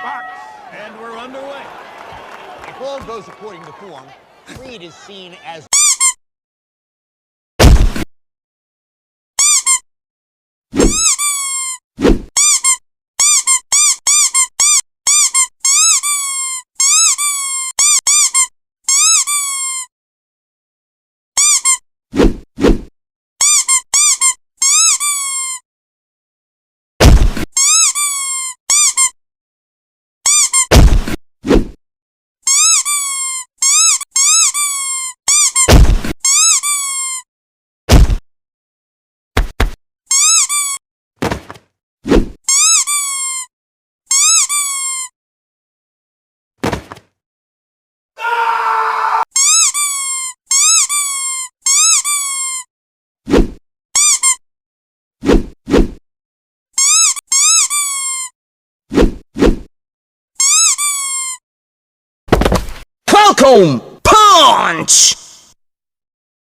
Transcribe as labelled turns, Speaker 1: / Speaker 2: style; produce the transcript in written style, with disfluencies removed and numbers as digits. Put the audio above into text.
Speaker 1: box, and we're underway.
Speaker 2: If all goes according to form, Creed is seen as
Speaker 3: Falcon Punch!